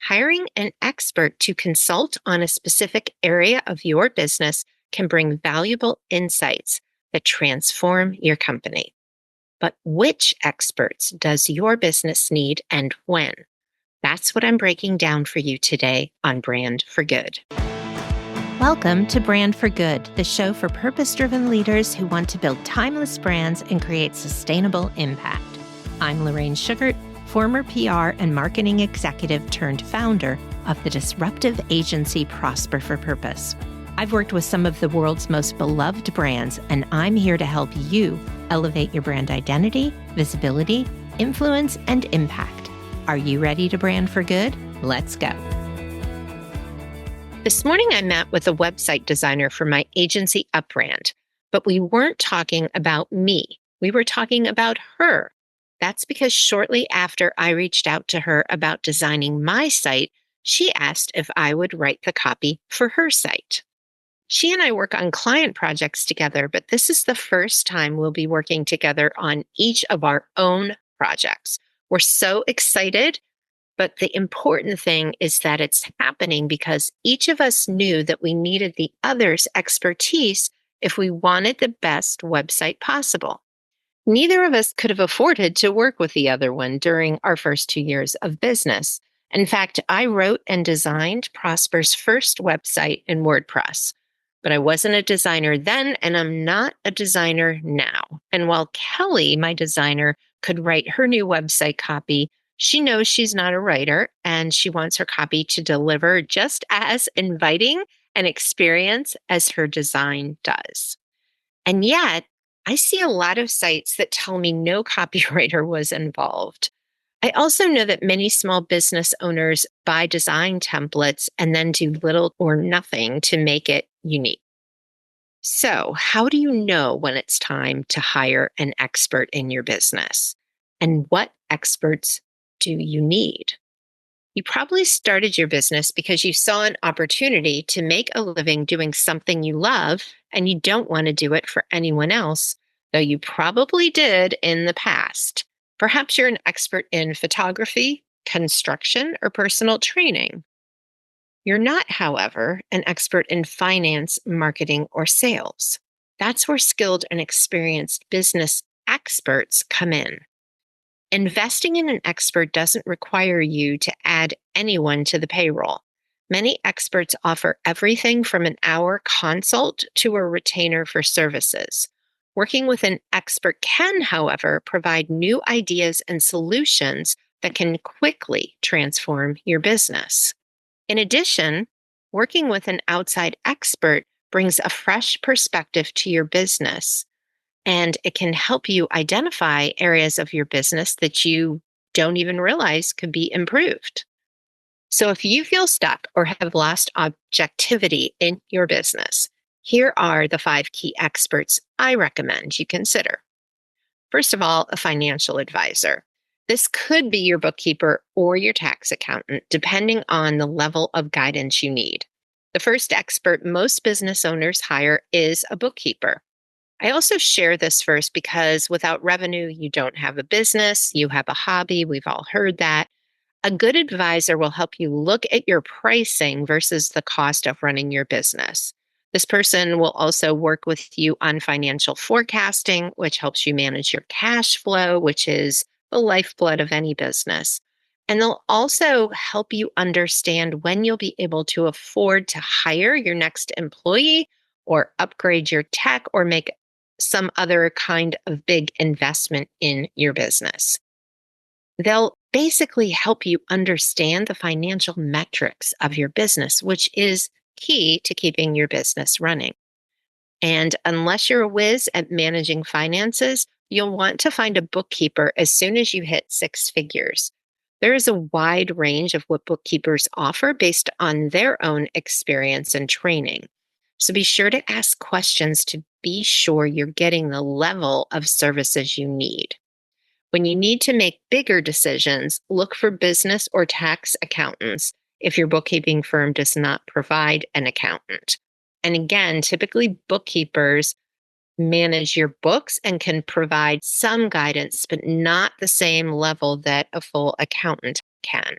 Hiring an expert to consult on a specific area of your business can bring valuable insights that transform your company. But which experts does your business need and when? That's what I'm breaking down for you today on Brand for Good. Welcome to Brand for Good, the show for purpose-driven leaders who want to build timeless brands and create sustainable impact. I'm Lorraine Sugart, former PR and marketing executive turned founder of the disruptive agency Prosper for Purpose. I've worked with some of the world's most beloved brands, and I'm here to help you elevate your brand identity, visibility, influence, and impact. Are you ready to brand for good? Let's go. This morning, I met with a website designer for my agency Upbrand, but we weren't talking about me. We were talking about her. That's because shortly after I reached out to her about designing my site, she asked if I would write the copy for her site. She and I work on client projects together, but this is the first time we'll be working together on each of our own projects. We're so excited. But the important thing is that it's happening because each of us knew that we needed the other's expertise if we wanted the best website possible. Neither of us could have afforded to work with the other one during our first 2 years of business. In fact, I wrote and designed Prosper's first website in WordPress. But I wasn't a designer then, and I'm not a designer now. And while Kelly, my designer, could write her new website copy, she knows she's not a writer, and she wants her copy to deliver just as inviting an experience as her design does. And yet, I see a lot of sites that tell me no copywriter was involved. I also know that many small business owners buy design templates and then do little or nothing to make it unique. So, how do you know when it's time to hire an expert in your business? And what experts do you need? You probably started your business because you saw an opportunity to make a living doing something you love, and you don't want to do it for anyone else, though you probably did in the past. Perhaps you're an expert in photography, construction, or personal training. You're not, however, an expert in finance, marketing, or sales. That's where skilled and experienced business experts come in. Investing in an expert doesn't require you to add anyone to the payroll. Many experts offer everything from an hour consult to a retainer for services. Working with an expert can, however, provide new ideas and solutions that can quickly transform your business. In addition, working with an outside expert brings a fresh perspective to your business. And it can help you identify areas of your business that you don't even realize could be improved. So if you feel stuck or have lost objectivity in your business, here are the 5 key experts I recommend you consider. First of all, a financial advisor. This could be your bookkeeper or your tax accountant, depending on the level of guidance you need. The first expert most business owners hire is a bookkeeper. I also share this first because without revenue, you don't have a business, you have a hobby. We've all heard that. A good advisor will help you look at your pricing versus the cost of running your business. This person will also work with you on financial forecasting, which helps you manage your cash flow, which is the lifeblood of any business. And they'll also help you understand when you'll be able to afford to hire your next employee or upgrade your tech or make some other kind of big investment in your business. They'll basically help you understand the financial metrics of your business, which is key to keeping your business running. And unless you're a whiz at managing finances, you'll want to find a bookkeeper as soon as you hit 6 figures. There is a wide range of what bookkeepers offer based on their own experience and training. So be sure to ask questions to be sure you're getting the level of services you need. When you need to make bigger decisions, look for business or tax accountants if your bookkeeping firm does not provide an accountant. And again, typically bookkeepers manage your books and can provide some guidance, but not the same level that a full accountant can.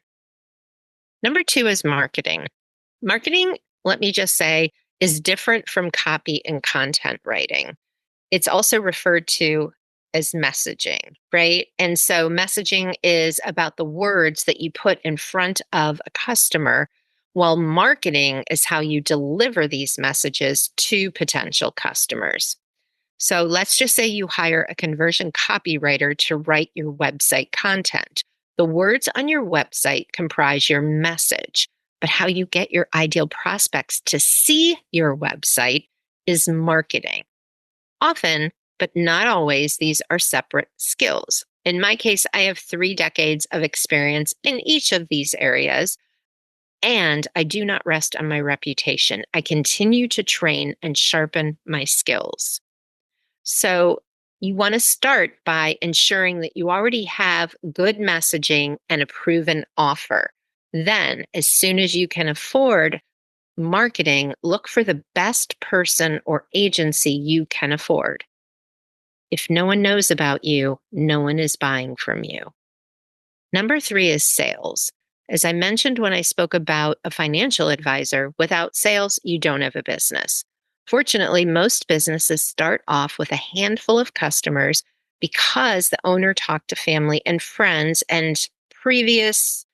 Number two is marketing. Marketing, let me just say, is different from copy and content writing. It's also referred to as messaging, right? And so messaging is about the words that you put in front of a customer, while marketing is how you deliver these messages to potential customers. So let's just say you hire a conversion copywriter to write your website content. The words on your website comprise your message, but how you get your ideal prospects to see your website is marketing. Often, but not always, these are separate skills. In my case, I have 3 decades of experience in each of these areas, and I do not rest on my reputation. I continue to train and sharpen my skills. So, you want to start by ensuring that you already have good messaging and a proven offer. Then, as soon as you can afford marketing, look for the best person or agency you can afford. If no one knows about you, no one is buying from you. Number three is sales. As I mentioned when I spoke about a financial advisor, without sales, you don't have a business. Fortunately, most businesses start off with a handful of customers because the owner talked to family and friends and previous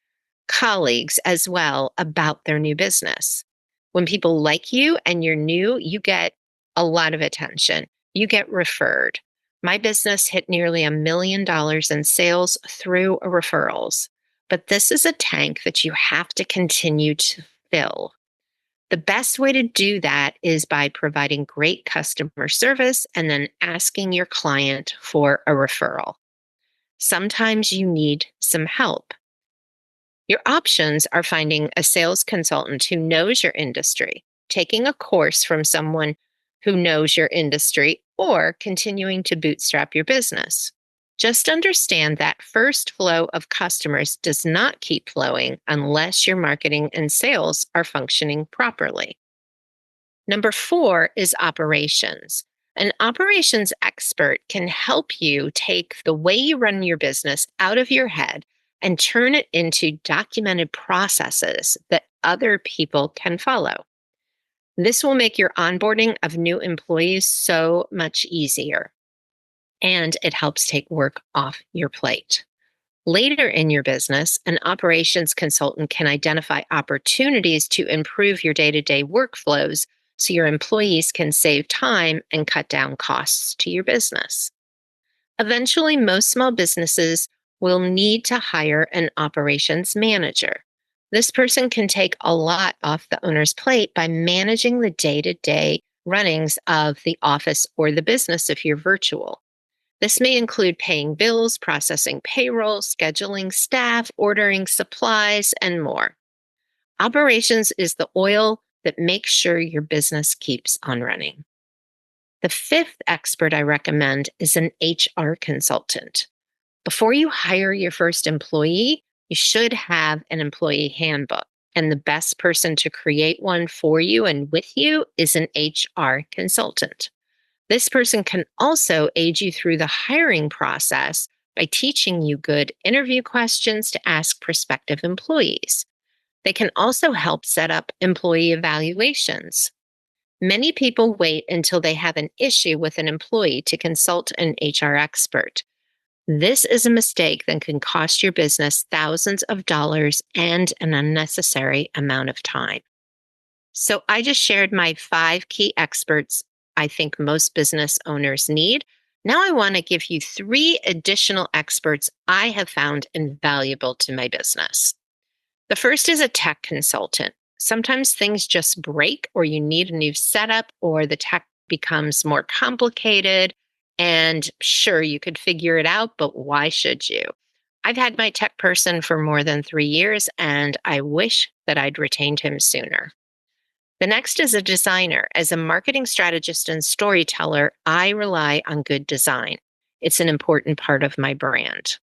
colleagues as well about their new business. When people like you and you're new, you get a lot of attention. You get referred. My business hit nearly $1 million in sales through referrals. But this is a tank that you have to continue to fill. The best way to do that is by providing great customer service and then asking your client for a referral. Sometimes you need some help. Your options are finding a sales consultant who knows your industry, taking a course from someone who knows your industry, or continuing to bootstrap your business. Just understand that first flow of customers does not keep flowing unless your marketing and sales are functioning properly. Number four is operations. An operations expert can help you take the way you run your business out of your head and turn it into documented processes that other people can follow. This will make your onboarding of new employees so much easier, and it helps take work off your plate. Later in your business, an operations consultant can identify opportunities to improve your day-to-day workflows so your employees can save time and cut down costs to your business. Eventually, most small businesses will need to hire an operations manager. This person can take a lot off the owner's plate by managing the day-to-day runnings of the office or the business if you're virtual. This may include paying bills, processing payroll, scheduling staff, ordering supplies, and more. Operations is the oil that makes sure your business keeps on running. The fifth expert I recommend is an HR consultant. Before you hire your first employee, you should have an employee handbook. And the best person to create one for you and with you is an HR consultant. This person can also aid you through the hiring process by teaching you good interview questions to ask prospective employees. They can also help set up employee evaluations. Many people wait until they have an issue with an employee to consult an HR expert. This is a mistake that can cost your business thousands of dollars and an unnecessary amount of time. So I just shared my 5 key experts I think most business owners need. Now I want to give you 3 additional experts I have found invaluable to my business. The first is a tech consultant. Sometimes things just break, or you need a new setup, or the tech becomes more complicated. And sure, you could figure it out, but why should you? I've had my tech person for more than 3 years, and I wish that I'd retained him sooner. The next is a designer. As a marketing strategist and storyteller, I rely on good design. It's an important part of my brand.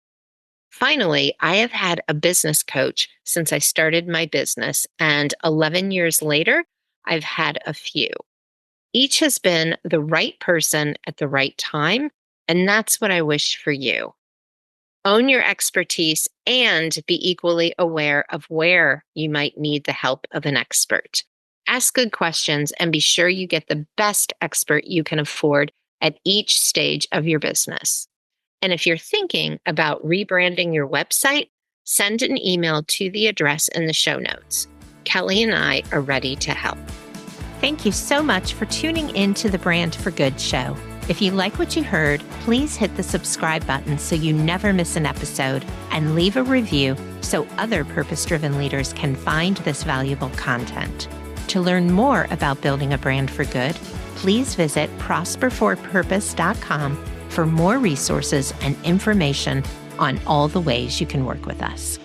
Finally, I have had a business coach since I started my business, and 11 years later, I've had a few. Each has been the right person at the right time, and that's what I wish for you. Own your expertise and be equally aware of where you might need the help of an expert. Ask good questions and be sure you get the best expert you can afford at each stage of your business. And if you're thinking about rebranding your website, send an email to the address in the show notes. Kelly and I are ready to help. Thank you so much for tuning in to the Brand for Good show. If you like what you heard, please hit the subscribe button so you never miss an episode, and leave a review so other purpose-driven leaders can find this valuable content. To learn more about building a brand for good, please visit prosperforpurpose.com for more resources and information on all the ways you can work with us.